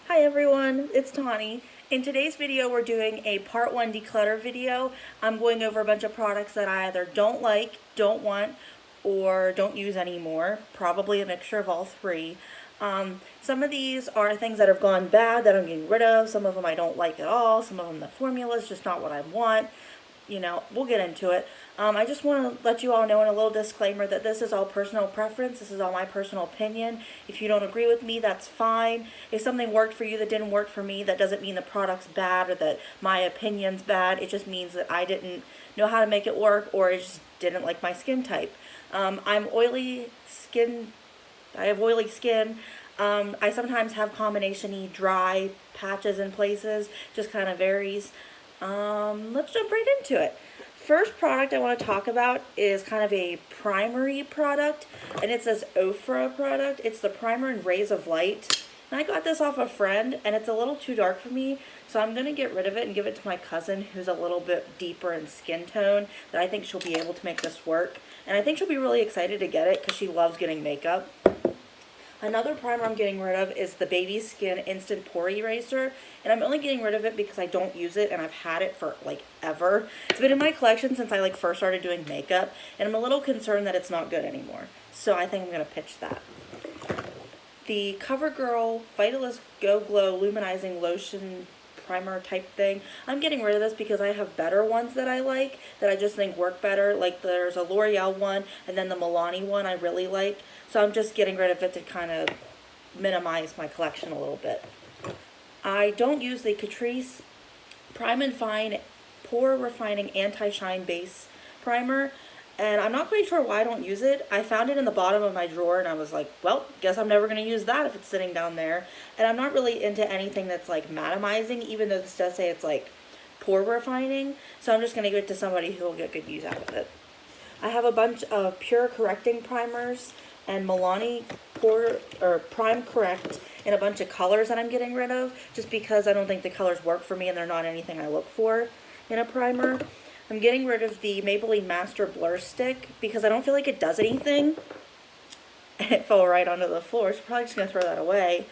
Hi everyone, it's Tawney. In today's video we're doing a part 1 declutter video. I'm going over a bunch of products that I either don't like, don't want, or don't use anymore. Probably a mixture of all three. Some of these are things that have gone bad that I'm getting rid of. Some of them I don't like at all. Some of them the formula is just not what I want. We'll get into it. I just want to let you all know in a little disclaimer that this is all personal preference. This is all my personal opinion. If you don't agree with me, that's fine. If something worked for you that didn't work for me, that doesn't mean the product's bad or that my opinion's bad. It just means that I didn't know how to make it work or I just didn't like my skin type. I'm oily skin. I have oily skin. I sometimes have combination-y dry patches in places. Just kind of varies. Let's jump right into it. First product I want to talk about is kind of a primery product, and it's this Ofra product. It's the Primer and Rays of Light. And I got this off a friend, and it's a little too dark for me, so I'm going to get rid of it and give it to my cousin who's a little bit deeper in skin tone, that I think she'll be able to make this work. And I think she'll be really excited to get it because she loves getting makeup. Another primer I'm getting rid of is the Baby Skin Instant Pore Eraser, and I'm only getting rid of it because I don't use it and I've had it for like ever. It's been in my collection since I first started doing makeup, and I'm a little concerned that it's not good anymore. So I think I'm going to pitch that. The CoverGirl Vitalist Go Glow Luminizing Lotion primer type thing. I'm getting rid of this because I have better ones that I like, that I just think work better. Like there's a L'Oreal one and then the Milani one I really like. So I'm just getting rid of it to kind of minimize my collection a little bit. I don't use the Catrice Prime and Fine Pore Refining Anti-Shine Base Primer. And I'm not quite sure why I don't use it. I found it in the bottom of my drawer and I was like, well, guess I'm never going to use that if it's sitting down there. And I'm not really into anything that's like matamizing, even though this does say it's like pore refining. So I'm just going to give it to somebody who will get good use out of it. I have a bunch of Pure Correcting Primers and Milani Prime Correct in a bunch of colors that I'm getting rid of, just because I don't think the colors work for me and they're not anything I look for in a primer. I'm getting rid of the Maybelline Master Blur Stick because I don't feel like it does anything. And it fell right onto the floor, so I'm probably just going to throw that away.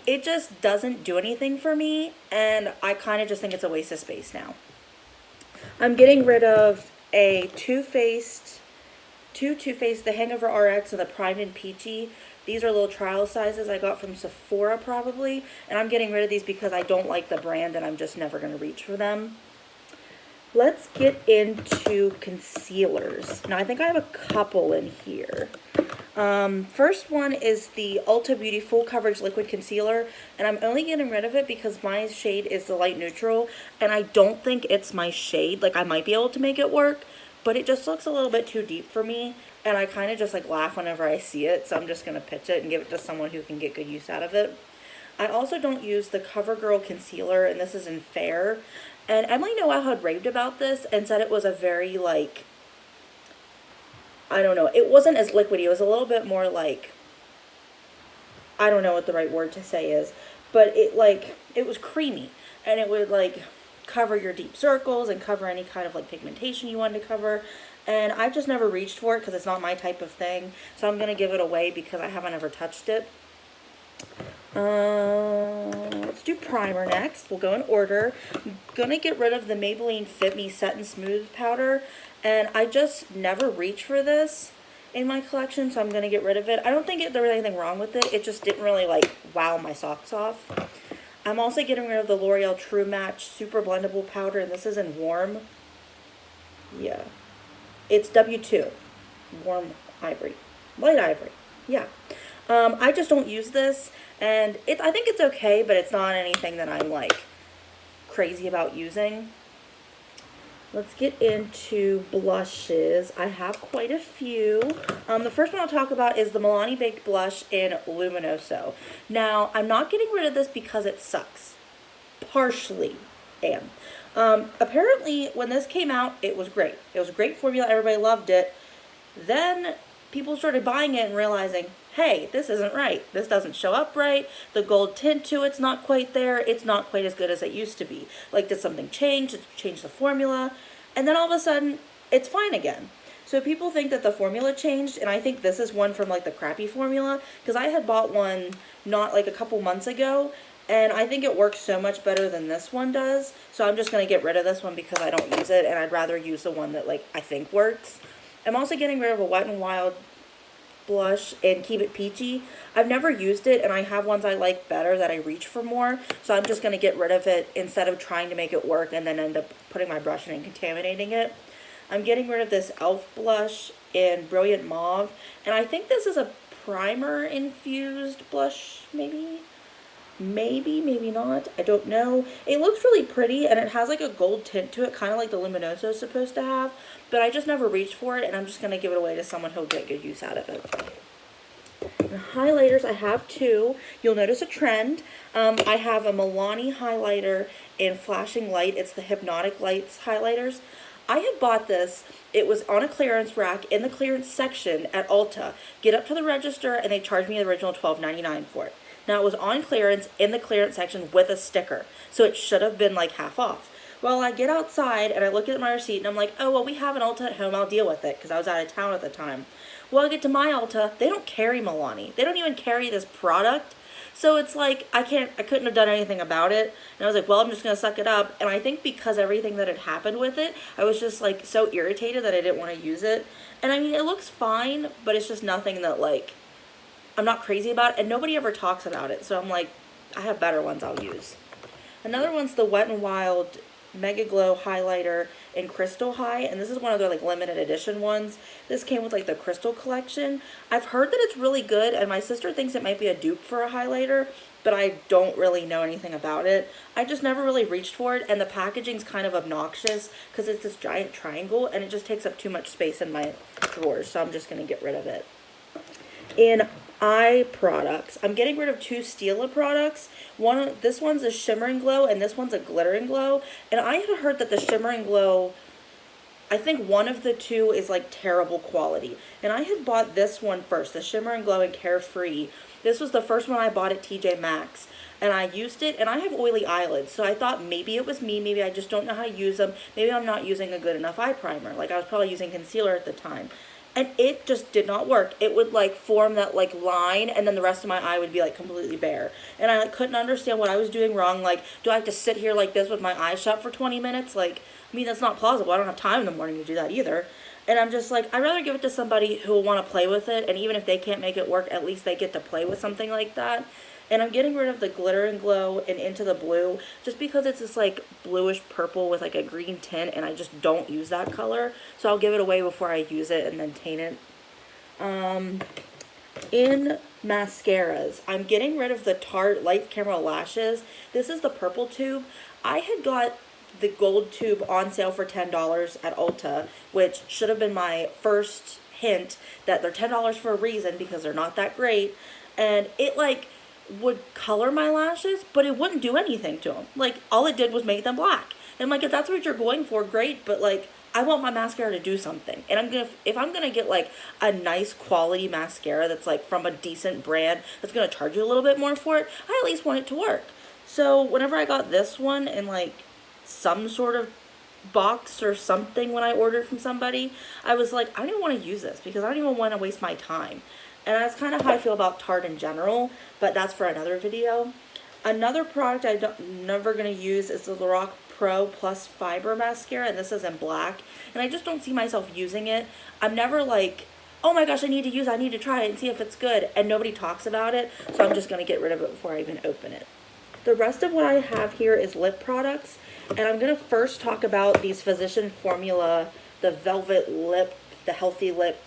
It just doesn't do anything for me, and I kind of just think it's a waste of space now. I'm getting rid of a Too Faced, the Hangover RX and the Primed and Peachy. These are little trial sizes I got from Sephora probably, and I'm getting rid of these because I don't like the brand and I'm just never going to reach for them. Let's get into concealers. Now, I think I have a couple in here. First one is the Ulta Beauty Full Coverage Liquid Concealer, and I'm only getting rid of it because my shade is the light neutral, and I don't think it's my shade. Like, I might be able to make it work, but it just looks a little bit too deep for me, and I kind of just laugh whenever I see it, so I'm just going to pitch it and give it to someone who can get good use out of it. I also don't use the CoverGirl Concealer, and this is in Fair. And Emily Noel had raved about this and said it was a very, I don't know, it wasn't as liquidy. It was a little bit more I don't know what the right word to say is, but it was creamy. And it would, cover your deep circles and cover any kind of, pigmentation you wanted to cover. And I've just never reached for it because it's not my type of thing. So I'm going to give it away because I haven't ever touched it. Let's do primer next. We'll go in order. I'm gonna get rid of the Maybelline Fit Me Set and Smooth powder, and I just never reach for this in my collection, so I'm gonna get rid of it. I don't think there was anything wrong with it. It just didn't really wow my socks off. I'm also getting rid of the L'Oreal True Match Super Blendable Powder, and this is in Warm. Yeah, it's W2, Warm Ivory, Light Ivory. Yeah. I just don't use this, and I think it's okay, but it's not anything that I'm crazy about using. Let's get into blushes. I have quite a few. The first one I'll talk about is the Milani Baked Blush in Luminoso. Now, I'm not getting rid of this because it sucks. Partially am. Apparently, when this came out, it was great. It was a great formula. Everybody loved it. Then people started buying it and realizing, hey, this isn't right. This doesn't show up right. The gold tint to it's not quite there. It's not quite as good as it used to be. Did something change? Did it change the formula? And then all of a sudden, it's fine again. So people think that the formula changed, and I think this is one from the crappy formula, because I had bought one not like a couple months ago, and I think it works so much better than this one does. So I'm just going to get rid of this one because I don't use it, and I'd rather use the one that like I think works. I'm also getting rid of a Wet n Wild blush and Keep It Peachy. I've never used it, and I have ones I like better that I reach for more, so I'm just going to get rid of it instead of trying to make it work and then end up putting my brush in and contaminating it. I'm getting rid of this e.l.f. blush in Brilliant Mauve, and I think this is a primer infused blush, maybe maybe not, I don't know. It looks really pretty, and it has like a gold tint to it, kind of like the Luminoso is supposed to have, but I just never reached for it, and I'm just going to give it away to someone who'll get good use out of it. And highlighters, I have two. You'll notice a trend. I have a Milani highlighter in Flashing Light. It's the Hypnotic Lights highlighters. I had bought this. It was on a clearance rack in the clearance section at Ulta. Get up to the register, and they charged me the original $12.99 for it. Now, it was on clearance in the clearance section with a sticker, so it should have been like half off. Well, I get outside, and I look at my receipt, and I'm like, oh, well, we have an Ulta at home. I'll deal with it, because I was out of town at the time. Well, I get to my Ulta. They don't carry Milani. They don't even carry this product. So it's like, I couldn't have done anything about it. And I was like, well, I'm just going to suck it up. And I think because everything that had happened with it, I was just like so irritated that I didn't want to use it. And I mean, it looks fine, but it's just nothing that like, I'm not crazy about it. And nobody ever talks about it. So I'm like, I have better ones I'll use. Another one's the Wet n Wild Mega Glow highlighter in Crystal High, and this is one of their like limited edition ones. This came with like the Crystal collection. I've heard that it's really good, and my sister thinks it might be a dupe for a highlighter, but I don't really know anything about it. I just never really reached for it, and the packaging's kind of obnoxious because it's this giant triangle, and it just takes up too much space in my drawers, so I'm just going to get rid of it. In eye products, I'm getting rid of two Stila products. This one's a Shimmer and Glow, and this one's a Glitter and Glow. And I had heard that the Shimmer and Glow, I think one of the two is like terrible quality. And I had bought this one first, the Shimmer and Glow and Carefree. This was the first one I bought at TJ Maxx. And I used it, and I have oily eyelids, so I thought maybe it was me, maybe I just don't know how to use them, maybe I'm not using a good enough eye primer. Like, I was probably using concealer at the time. And it just did not work. It would like form that like line, and then the rest of my eye would be like completely bare. And I like couldn't understand what I was doing wrong. Like, do I have to sit here like this with my eyes shut for 20 minutes? Like, I mean, that's not plausible. I don't have time in the morning to do that either. And I'm just like, I'd rather give it to somebody who will want to play with it. And even if they can't make it work, at least they get to play with something like that. And I'm getting rid of the Glitter and Glow and Into the Blue just because it's this like bluish purple with like a green tint, and I just don't use that color. So I'll give it away before I use it and then taint it. In mascaras, I'm getting rid of the Tarte Light Camera Lashes. This is the purple tube. I had got the gold tube on sale for $10 at Ulta, which should have been my first hint that they're $10 for a reason because they're not that great. And it like would color my lashes, but it wouldn't do anything to them. Like, all it did was make them black. And I'm like, if that's what you're going for, great, but like, I want my mascara to do something. And if I'm gonna get like a nice quality mascara that's like from a decent brand that's gonna charge you a little bit more for it, I at least want it to work. So whenever I got this one in like some sort of box or something when I ordered from somebody, I was like, I don't even want to use this because I don't even want to waste my time. And that's kind of how I feel about Tarte in general, but that's for another video. Another product I'm never going to use is the Lorac Pro Plus Fiber Mascara, and this is in black. And I just don't see myself using it. I'm never like, oh my gosh, I need to try it and see if it's good. And nobody talks about it, so I'm just going to get rid of it before I even open it. The rest of what I have here is lip products. And I'm going to first talk about these Physician Formula, the Velvet Lip, the Healthy Lip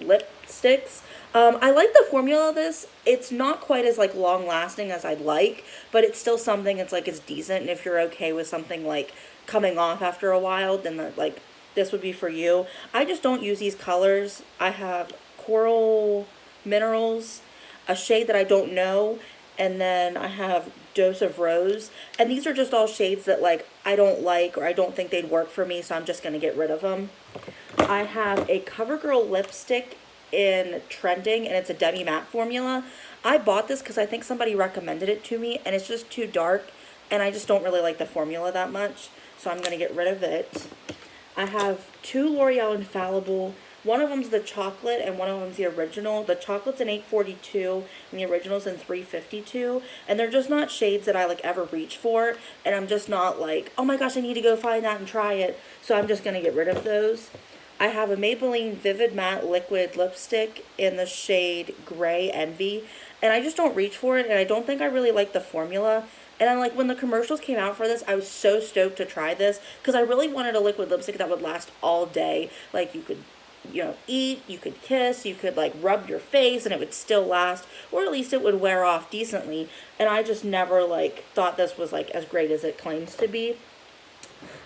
lipsticks. I like the formula of this. It's not quite as like long lasting as I'd like, but it's still something. It's like it's decent, and if you're okay with something like coming off after a while, then like this would be for you. I just don't use these colors. I have Coral Minerals, a shade that I don't know, and then I have Dose of Rose, and these are just all shades that like I don't like or I don't think they'd work for me, so I'm just going to get rid of them. I have a CoverGirl lipstick in Trending, and it's a demi matte formula. I bought this because I think somebody recommended it to me, and it's just too dark, and I just don't really like the formula that much, so I'm going to get rid of it. I have two L'Oreal Infallible One of them's the chocolate and one of them's the original. The chocolate's in 842 and the original's in 352. And they're just not shades that I like ever reach for. And I'm just not like, oh my gosh, I need to go find that and try it. So I'm just going to get rid of those. I have a Maybelline Vivid Matte Liquid Lipstick in the shade Gray Envy. And I just don't reach for it, and I don't think I really like the formula. And I'm like, when the commercials came out for this, I was so stoked to try this, because I really wanted a liquid lipstick that would last all day. Like, you could, you know, eat, you could kiss, you could, like, rub your face, and it would still last, or at least it would wear off decently. And I just never, like, thought this was, like, as great as it claims to be.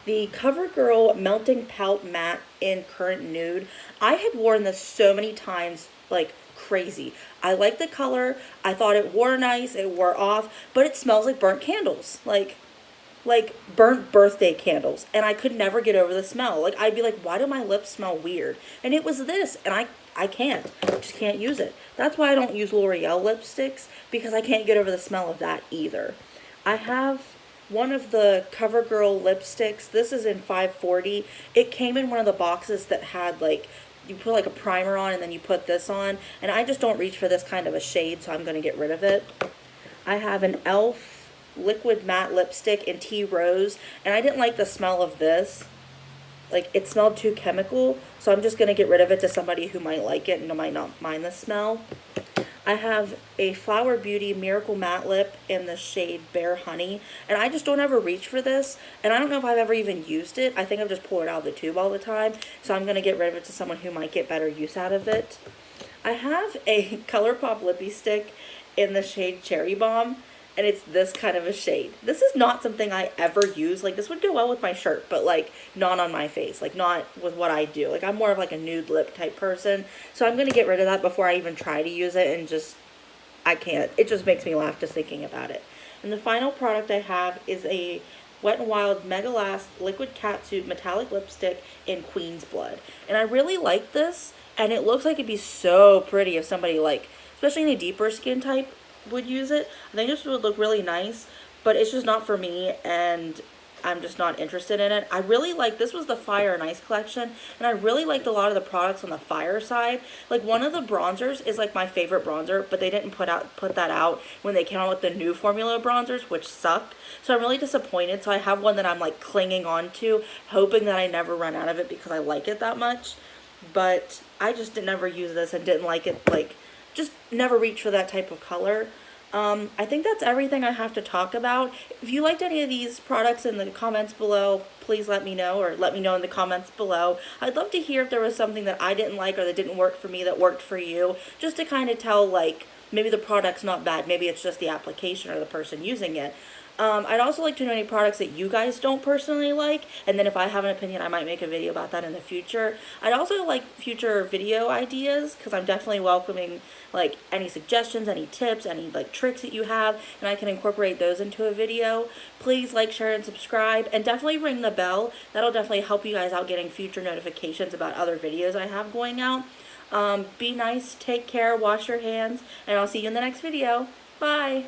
The CoverGirl Melting Pout Matte in Current Nude. I had worn this so many times, like, crazy. I like the color. I thought it wore nice. It wore off, but it smells like burnt candles, like burnt birthday candles. And I could never get over the smell. Like, I'd be like, why do my lips smell weird? And it was this, and I can't. I just can't use it. That's why I don't use L'Oreal lipsticks, because I can't get over the smell of that either. I have one of the CoverGirl lipsticks. This is in 540. It came in one of the boxes that had, like, you put like a primer on and then you put this on, and I just don't reach for this kind of a shade, so I'm going to get rid of it. I have an e.l.f. liquid matte lipstick in Tea Rose, and I didn't like the smell of this. Like, it smelled too chemical, so I'm just going to get rid of it to somebody who might like it and might not mind the smell. I have a Flower Beauty Miracle Matte Lip in the shade Bare Honey, and I just don't ever reach for this, and I don't know if I've ever even used it. I think I've just pulled it out of the tube all the time, so I'm going to get rid of it to someone who might get better use out of it. I have a ColourPop Lippy Stick in the shade Cherry Bomb, and it's this kind of a shade. This is not something I ever use. Like, this would go well with my shirt, but, like, not on my face. Like, not with what I do. Like, I'm more of, like, a nude lip type person. So I'm going to get rid of that before I even try to use it, and just, I can't. It just makes me laugh just thinking about it. And the final product I have is a Wet n Wild Mega Last Liquid Catsuit Metallic Lipstick in Queen's Blood. And I really like this, and it looks like it'd be so pretty if somebody, like, especially in a deeper skin type, would use it. I think this would look really nice, but it's just not for me, and I'm just not interested in it. I really like, this was the Fire and Ice collection, and I really liked a lot of the products on the Fire side. Like, one of the bronzers is like my favorite bronzer, but they didn't put that out when they came out with the new formula bronzers, which sucked. So I'm really disappointed. So I have one that I'm like clinging on to, hoping that I never run out of it because I like it that much. But I just never use this and didn't like it, like, just never reach for that type of color. I think that's everything I have to talk about. If you liked any of these products in the comments below, please let me know, or let me know in the comments below. I'd love to hear if there was something that I didn't like or that didn't work for me that worked for you, just to kind of tell, like, maybe the product's not bad, maybe it's just the application or the person using it. I'd also like to know any products that you guys don't personally like, and then if I have an opinion, I might make a video about that in the future. I'd also like future video ideas, because I'm definitely welcoming, like, any suggestions, any tips, any, like, tricks that you have, and I can incorporate those into a video. Please like, share, and subscribe, and definitely ring the bell. That'll definitely help you guys out getting future notifications about other videos I have going out. Be nice, take care, wash your hands, and I'll see you in the next video. Bye!